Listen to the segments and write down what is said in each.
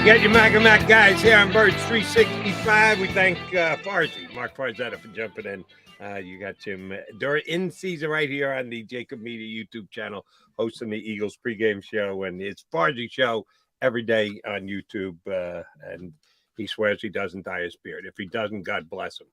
got your Mac and Mac guys here on Birds 365. We thank Mark Farzetta for jumping in. You got him during in season right here on the JAKIB Media YouTube channel, hosting the Eagles pregame show, and it's Farzy show every day on YouTube. And he swears he doesn't dye his beard. If he doesn't, God bless him.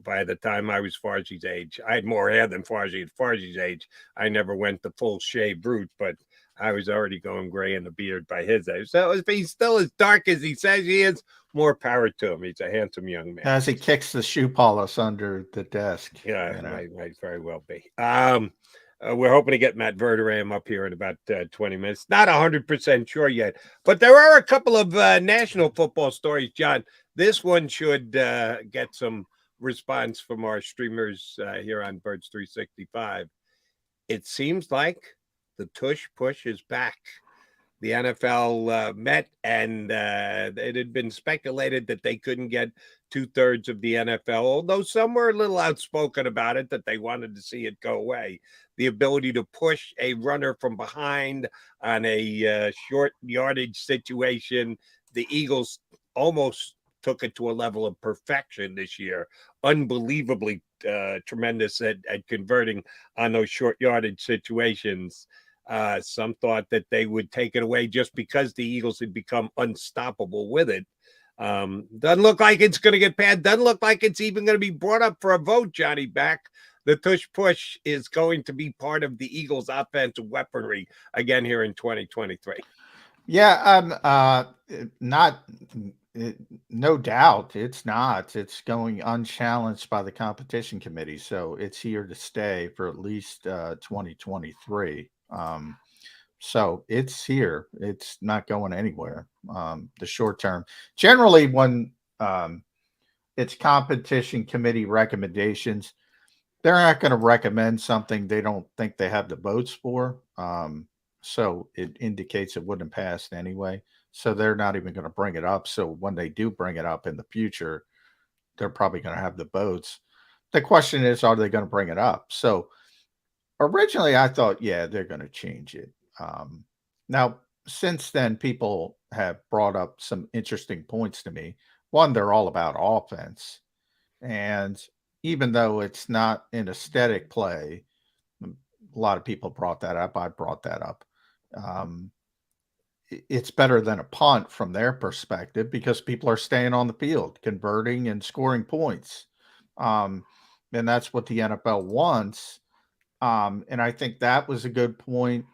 By the time I was Farzy's age, I had more hair than Farzy at Farzy's age. I never went the full shave route, but I was already going gray in the beard by his age. So if he's still as dark as he says he is, more power to him. He's a handsome young man. As he kicks the shoe polish under the desk. Yeah, might very well be. We're hoping to get Matt Verderam up here in about 20 minutes. Not 100% sure yet, but there are a couple of national football stories, John. This one should get some response from our streamers here on Birds 365. It seems like the Tush Push is back. The NFL met, and it had been speculated that they couldn't get 2/3 of the NFL, although some were a little outspoken about it, that they wanted to see it go away. The ability to push a runner from behind on a short yardage situation. The Eagles almost took it to a level of perfection this year. Unbelievably tremendous at converting on those short yardage situations. Some thought that they would take it away just because the Eagles had become unstoppable with it. Doesn't look like it's going to get passed. Doesn't look like it's even going to be brought up for a vote, Johnny Back. The Tush Push is going to be part of the Eagles' offensive weaponry again here in 2023. Yeah, no doubt it's not. It's going unchallenged by the competition committee, so it's here to stay for at least 2023. So it's here. It's not going anywhere. The short term. Generally, when it's competition committee recommendations, they're not going to recommend something they don't think they have the votes for. So it indicates it wouldn't pass anyway. So they're not even going to bring it up. So when they do bring it up in the future, they're probably going to have the votes. The question is, are they going to bring it up? So originally I thought, yeah, they're going to change it. Now, since then, people have brought up some interesting points to me. One, they're all about offense. And even though it's not an aesthetic play, a lot of people brought that up. I brought that up. It's better than a punt from their perspective because people are staying on the field, converting and scoring points. And that's what the NFL wants. And I think that was a good point.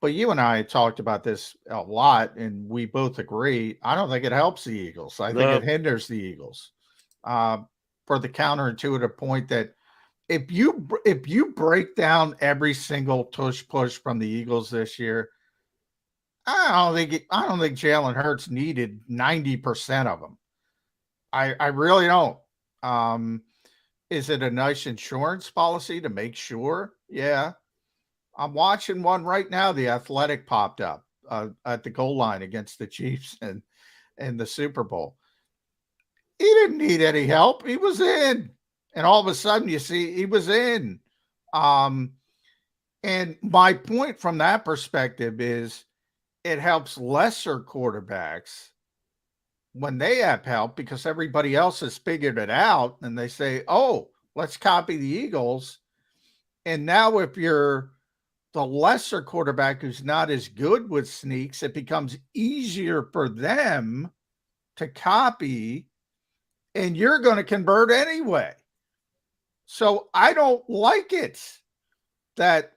But you and I talked about this a lot, and we both agree. I don't think it helps the Eagles. I think it hinders the Eagles for the counterintuitive point that if you break down every single tush push from the Eagles this year, I don't think Jalen Hurts needed 90% of them. I really don't. Is it a nice insurance policy to make sure? Yeah. I'm watching one right now. The Athletic popped up at the goal line against the Chiefs and the Super Bowl. He didn't need any help. He was in. And all of a sudden, you see, he was in. And my point from that perspective is it helps lesser quarterbacks when they have help because everybody else has figured it out. And they say, oh, let's copy the Eagles. And now if you're the lesser quarterback who's not as good with sneaks, it becomes easier for them to copy, and you're going to convert anyway. So I don't like it. That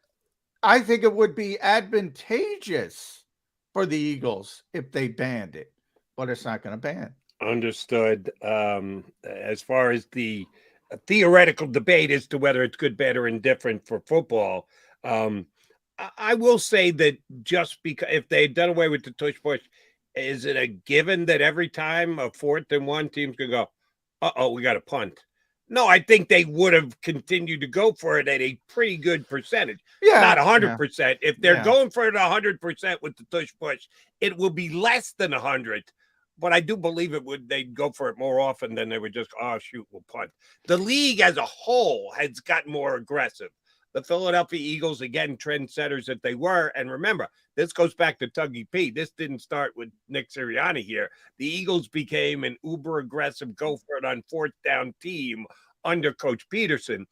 I think it would be advantageous for the Eagles if they banned it, but it's not going to ban. Understood. As far as the theoretical debate as to whether it's good, bad, or indifferent for football, I will say that just because if they'd done away with the tush push, is it a given that every time a 4th and 1 team's going to go, uh-oh, we got a punt? No, I think they would have continued to go for it at a pretty good percentage. Yeah, not 100%. Yeah. If they're going for it 100% with the tush push, it will be less than 100. But I do believe they'd go for it more often than they would just, oh, shoot, we'll punt. The league as a whole has gotten more aggressive. the Philadelphia Eagles, again, trendsetters that they were. And remember, this goes back to Tuggy P. This didn't start with Nick Sirianni here. The Eagles became an uber aggressive, go for it on fourth down team under Coach Peterson.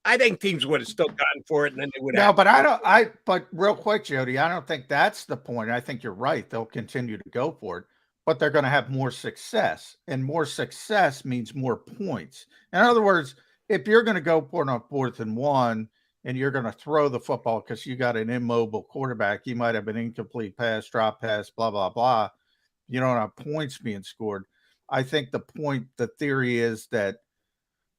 I think teams would have still gotten for it, and then they would have. No, but real quick, Jody, I don't think that's the point. I think you're right. They'll continue to go for it, but they're going to have more success, and more success means more points. In other words, if you're going to go for it on 4th and 1 and you're going to throw the football because you got an immobile quarterback, you might have an incomplete pass, drop pass, blah, blah, blah. You don't have points being scored. I think the theory is that,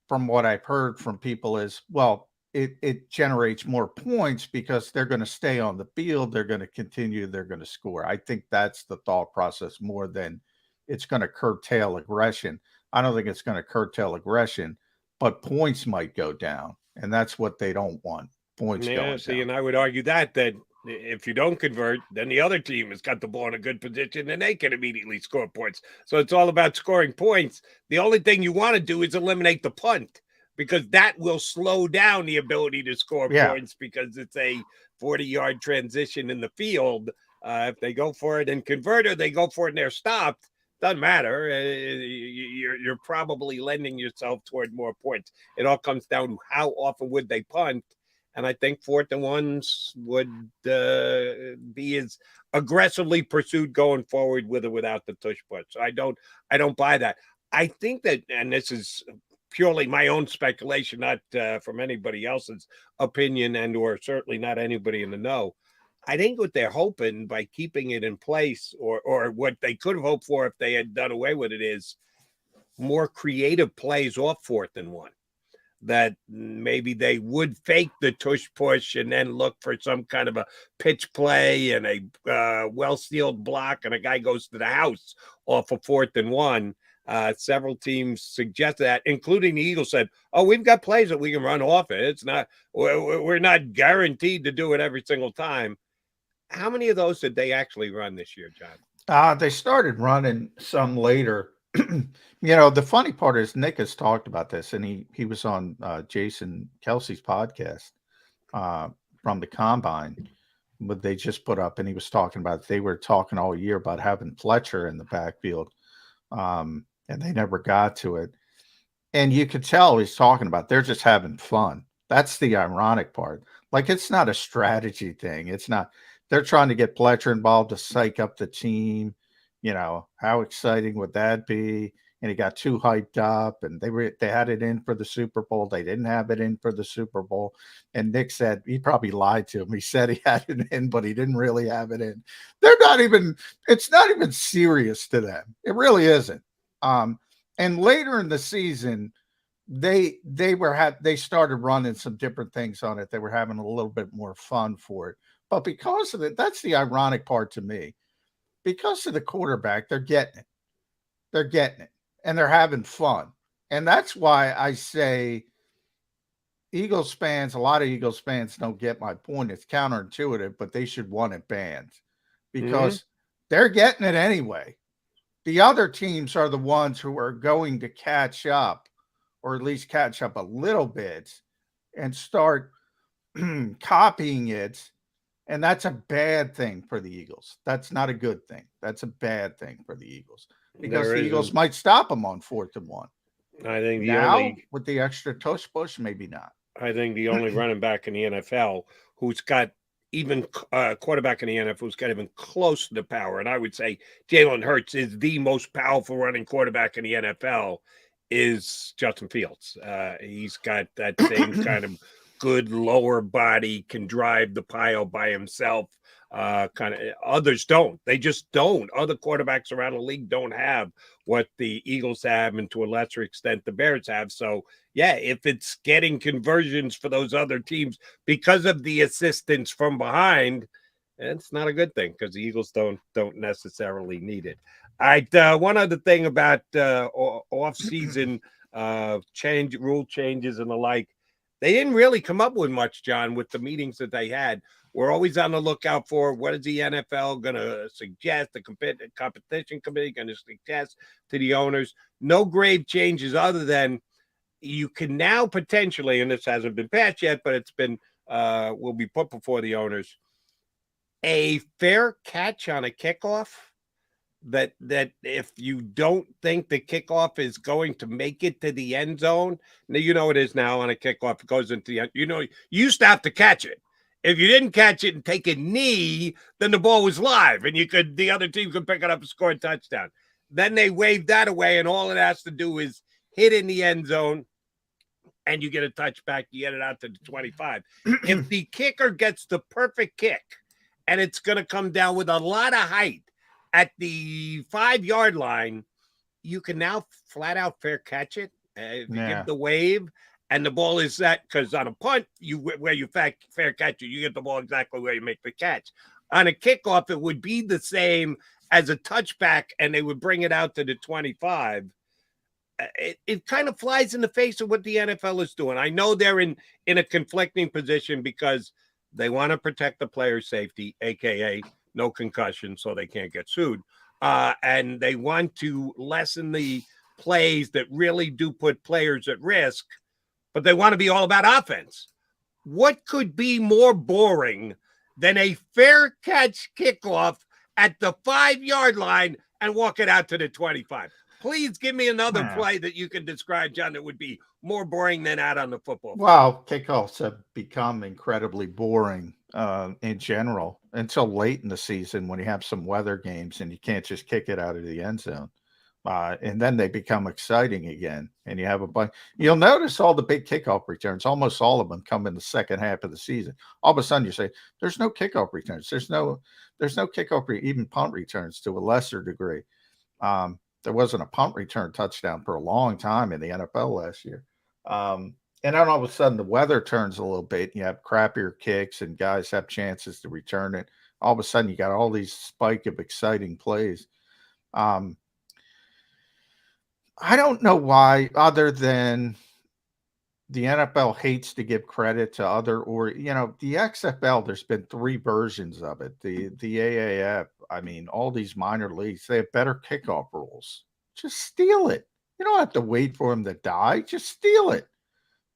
from what I've heard from people, is, well, it generates more points because they're going to stay on the field. They're going to continue. They're going to score. I think that's the thought process more than it's going to curtail aggression. I don't think it's going to curtail aggression, but points might go down, and that's what they don't want. Points going down. And I would argue that if you don't convert, then the other team has got the ball in a good position and they can immediately score points. So it's all about scoring points. The only thing you want to do is eliminate the punt, because that will slow down the ability to score points, because it's a 40-yard transition in the field. If they go for it and convert, or they go for it and they're stopped, doesn't matter. You're probably lending yourself toward more points. It all comes down to how often would they punt. And I think 4th and 1s would be as aggressively pursued going forward with or without the tush push. So I don't buy that. I think that, and this is purely my own speculation, not from anybody else's opinion, and or certainly not anybody in the know. I think what they're hoping by keeping it in place, or what they could have hoped for if they had done away with it, is more creative plays off 4th and 1. That maybe they would fake the tush push and then look for some kind of a pitch play and a well-sealed block, and a guy goes to the house off of 4th and 1. Several teams suggested that, including the Eagles said, "Oh, we've got plays that we can run off it. It's not, we're not guaranteed to do it every single time." How many of those did they actually run this year, John? They started running some later. The funny part is Nick has talked about this, and he was on Jason Kelsey's podcast from the Combine, but they just put up, and he was talking about, they were talking all year about having Fletcher in the backfield, and they never got to it. And you could tell he's talking about they're just having fun. That's the ironic part. Like, it's not a strategy thing. It's not. They're trying to get Fletcher involved to psych up the team. How exciting would that be? And he got too hyped up, and they had it in for the Super Bowl. They didn't have it in for the Super Bowl. And Nick said, he probably lied to him. He said he had it in, but he didn't really have it in. It's not even serious to them. It really isn't. And later in the season, they started running some different things on it. They were having a little bit more fun for it. But because of it, that's the ironic part to me. Because of the quarterback, they're getting it. They're getting it. And they're having fun. And that's why I say a lot of Eagles fans don't get my point. It's counterintuitive, but they should want it banned. Because they're getting it anyway. The other teams are the ones who are going to catch up, or at least catch up a little bit, and start copying it. And that's a bad thing for the Eagles. That's not a good thing. That's a bad thing for the Eagles, because the Eagles might stop them on 4th and 1. I think with the extra tush push, maybe not. I think the only running back in the NFL who's got even quarterback in the NFL who's got even close to the power, and I would say Jalen Hurts is the most powerful running quarterback in the NFL, is Justin Fields. He's got that same kind of good lower body, can drive the pile by himself. Others don't. They just don't. Other quarterbacks around the league don't have what the Eagles have, and to a lesser extent the Bears have. So yeah, if it's getting conversions for those other teams because of the assistance from behind, it's not a good thing, because the Eagles don't necessarily need it. All right, one other thing about off-season rule changes and the like. They didn't really come up with much, John, with the meetings that they had. We're always on the lookout for what is the NFL going to suggest, the competition committee going to suggest to the owners. No grave changes other than you can now potentially, and this hasn't been passed yet, but it's been will be put before the owners, a fair catch on a kickoff. That if you don't think the kickoff is going to make it to the end zone, now you know it is now on a kickoff. It goes into the end. You know, you used to have to catch it. If you didn't catch it and take a knee, then the ball was live, and the other team could pick it up and score a touchdown. Then they waved that away, and all it has to do is hit in the end zone, and you get a touchback. You get it out to the 25. If the kicker gets the perfect kick, and it's going to come down with a lot of height at the 5-yard line, you can now flat out fair catch it. If you give the wave and the ball is set, because on a punt, where you fair catch it, you get the ball exactly where you make the catch. On a kickoff, it would be the same as a touchback, and they would bring it out to the 25. It kind of flies in the face of what the NFL is doing. I know they're in a conflicting position because they want to protect the player's safety, aka no concussion, so they can't get sued. And they want to lessen the plays that really do put players at risk, but they want to be all about offense. What could be more boring than a fair catch kickoff at the 5-yard line and walk it out to the 25? Please give me another play that you can describe, John, that would be more boring than out on the football field. Well, kickoffs have become incredibly boring in general until late in the season when you have some weather games and you can't just kick it out of the end zone. And then they become exciting again. And you have a bunch. You'll notice all the big kickoff returns, almost all of them come in the second half of the season. All of a sudden you say, there's no kickoff returns. There's no kickoff, even punt returns to a lesser degree. There wasn't a punt return touchdown for a long time in the NFL last year. And then all of a sudden the weather turns a little bit. You have crappier kicks and guys have chances to return it. All of a sudden you got all these spike of exciting plays. I don't know why, other than the NFL hates to give credit to the XFL, there's been 3 versions of it. The AAF, I mean, all these minor leagues, they have better kickoff rules. Just steal it. You don't have to wait for them to die. Just steal it.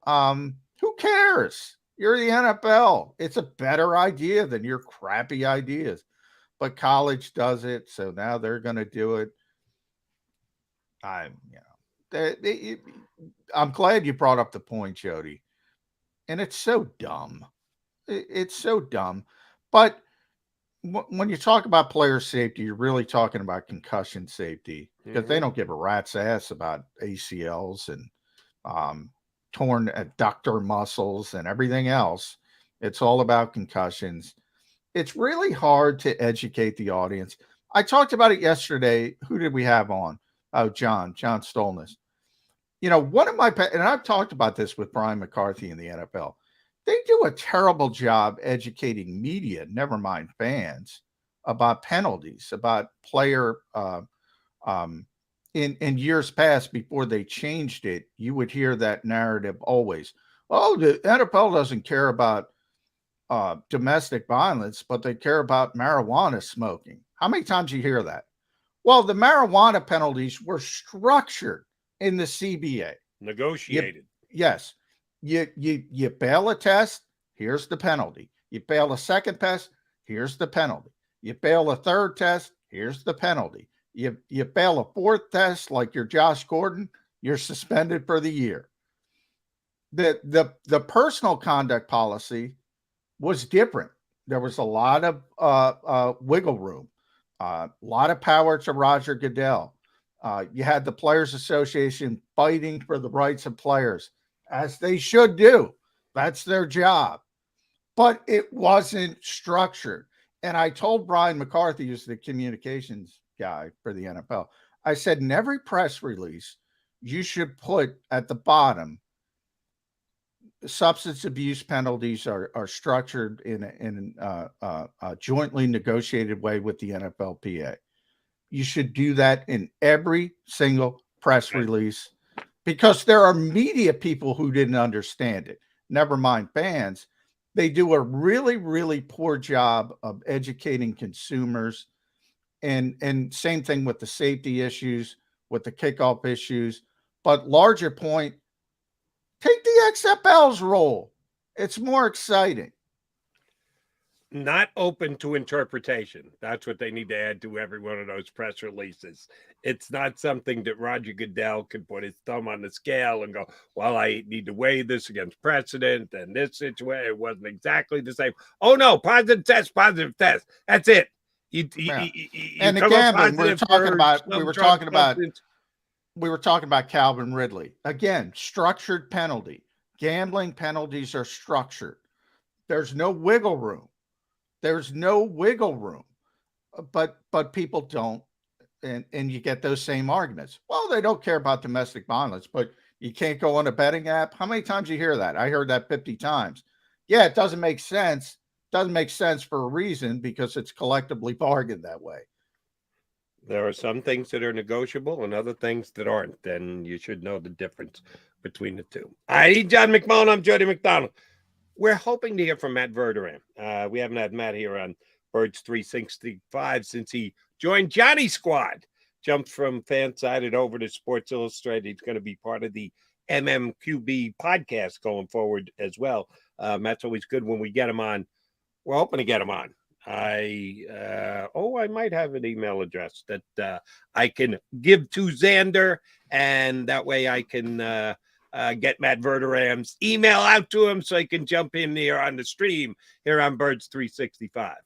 Who cares? You're the NFL. It's a better idea than your crappy ideas. But college does it, so now they're going to do it. I'm glad you brought up the point, Jody. And it's so dumb. It's so dumb. But when you talk about player safety, you're really talking about concussion safety, because they don't give a rat's ass about ACLs and torn adductor muscles and everything else. It's all about concussions. It's really hard to educate the audience. I talked about it yesterday. Who did we have on? Oh, John Stolness. One of my, and I've talked about this with Brian McCarthy in the NFL. They do a terrible job educating media, never mind fans, about penalties, about player. In years past, before they changed it, you would hear that narrative always. Oh, the NFL doesn't care about domestic violence, but they care about marijuana smoking. How many times you hear that? Well, the marijuana penalties were structured in the CBA. Negotiated. Yes. You fail a test, here's the penalty. You fail a second test, here's the penalty. You fail a third test, here's the penalty. You fail a fourth test, like you're Josh Gordon, you're suspended for the year. The personal conduct policy was different. There was a lot of wiggle room, a lot of power to Roger Goodell. You had the Players Association fighting for the rights of players, as they should do. That's their job. But it wasn't structured. And I told Brian McCarthy, who's the communications guy for the NFL, I said, in every press release, you should put at the bottom, substance abuse penalties are structured in a jointly negotiated way with the NFLPA. You should do that in every single press release, because there are media people who didn't understand it. Never mind fans. They do a really, really poor job of educating consumers. And same thing with the safety issues, with the kickoff issues. But larger point, Take the XFL's role. It's more exciting. Not open to interpretation. That's what they need to add to every one of those press releases. It's not something that Roger Goodell can put his thumb on the scale and go, well, I need to weigh this against precedent and this situation. It wasn't exactly the same. Oh, no, positive test. That's it. You and come again, up we were talking about Calvin Ridley. Again, structured penalty. Gambling penalties are structured. There's no wiggle room. But people don't, and you get those same arguments. Well, they don't care about domestic violence, but you can't go on a betting app. How many times you hear that? I heard that 50 times. Yeah, it doesn't make sense. Doesn't make sense for a reason, because it's collectively bargained that way. There are some things that are negotiable and other things that aren't, and you should know the difference between the two. He's John McMullen. I'm Jody McDonald. We're hoping to hear from Matt Verderame. We haven't had Matt here on Birds 365 since he joined Johnny's squad. Jumped from Fansided over to Sports Illustrated. He's going to be part of the MMQB podcast going forward as well. Matt's always good when we get him on. We're hoping to get him on. I might have an email address that I can give to Xander, and that way I can get Matt Verderame's email out to him so he can jump in here on the stream here on Birds 365.